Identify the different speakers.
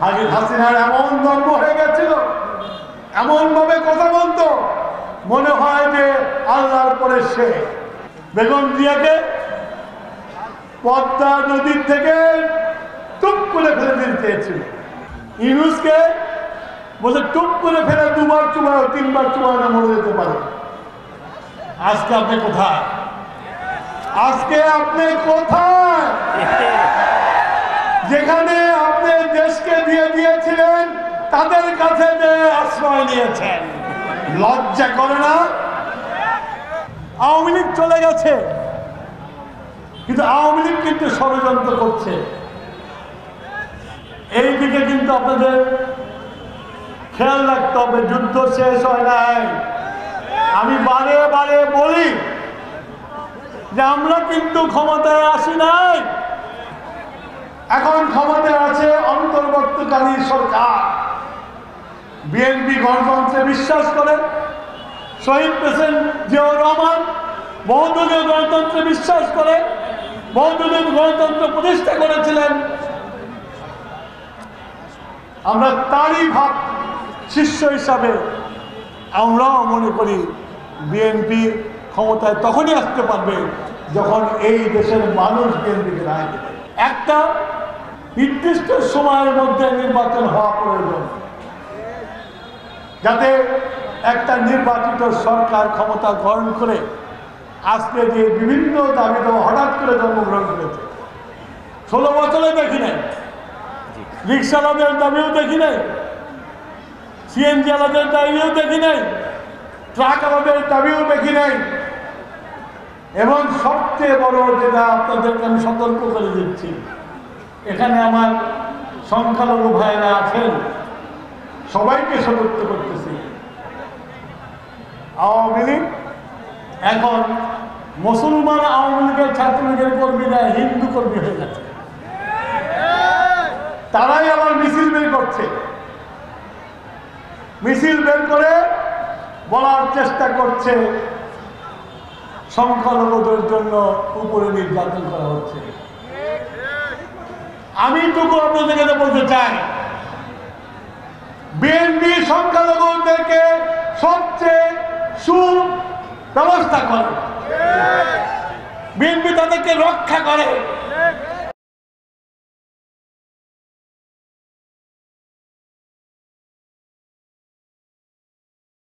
Speaker 1: হাসিনার এমন দ্বন্দ্ব হয়ে গেছিল, এমন ভাবে কথা বলতো মনে হয় যে আল্লাহর পরে সে। বেগম জিয়াকে পদ্মা নদীর থেকে টুপ করে ফেলে দিতে চেয়েছিল। ইউনূসকে বলে টুপ করে ফেলে দুবার চুমায়, তিনবার চুমায় না মরে যেতে পারে। আজকে আপনি কোথায়? আজকে আপনি কোথায়? যেখানে আপনি দেশকে দিয়ে দিয়েছিলেন তাদের কাছে যে আশ্রয় নিয়েছেন, লজ্জা করে না? আওয়ামী লীগ চলে গেছে, কিন্তু আওয়ামী লীগ কিন্তু ষড়যন্ত্র করছে। এই দিকে কিন্তু আপনাদের খেয়াল রাখতে হবে। যুদ্ধ শেষ হয় নাই। আমি বারে বারে বলি যে আমরা কিন্তু ক্ষমতায় আসি নাই, এখন ক্ষমতায় আছে অন্তর্বর্তীকালীন সরকার। বিএনপি গণতন্ত্রে বিশ্বাস করে, শহীদ প্রেসিডেন্ট জিয়াউর রহমান বহুদলীয় গণতন্ত্রে বিশ্বাস করে, বহুদলীয় গণতন্ত্র প্রতিষ্ঠা করেছিলেন। আমরা তারই ভাব শিষ্য হিসাবে আমরাও মনে করি বিএনপি ক্ষমতায় তখনই আসতে পারবে যখন এই দেশের মানুষ বিএনপিকে রায় দেবে। একটা নির্দিষ্ট সময়ের মধ্যে নির্বাচন হওয়া প্রয়োজন, যাতে একটা নির্বাচিত সরকার ক্ষমতা গ্রহণ করে আজকে যে বিভিন্ন দাবি দেওয়া হঠাৎ করে জন্মগ্রহণ করেছে। 16 বছরে দেখি নাই, রিক্সাওয়ালাদের দাবিও দেখি নাই, সিএনজি আলাদের দাবিও দেখি নাই, ট্রাক আলাদের দাবিও দেখি নাই। এবং সবচেয়ে বড় যেটা আপনাদেরকে আমি সতর্ক করে দিচ্ছি, এখানে আমার সংখ্যালঘু ভাইরা আছেন, সবাইকে সতর্ক করতেছি, আওয়ামী লীগ এখন মুসলমান আওয়ামী লীগের ছাত্রলীগের কর্মীরা হিন্দু কর্মী হয়ে গেছে। তারাই আবার মিছিল বের করছে, মিছিল বের করে বলার চেষ্টা করছে সংখ্যালঘুদের জন্য উপরে নির্যাতন করা হচ্ছে। আমি টুকু আপনাদেরকে বলতে চাই, বিএনপি সংখ্যালঘুদেরকে সবচেয়ে সুব্যবস্থা করে, বিএনপি তাদেরকে রক্ষা করে।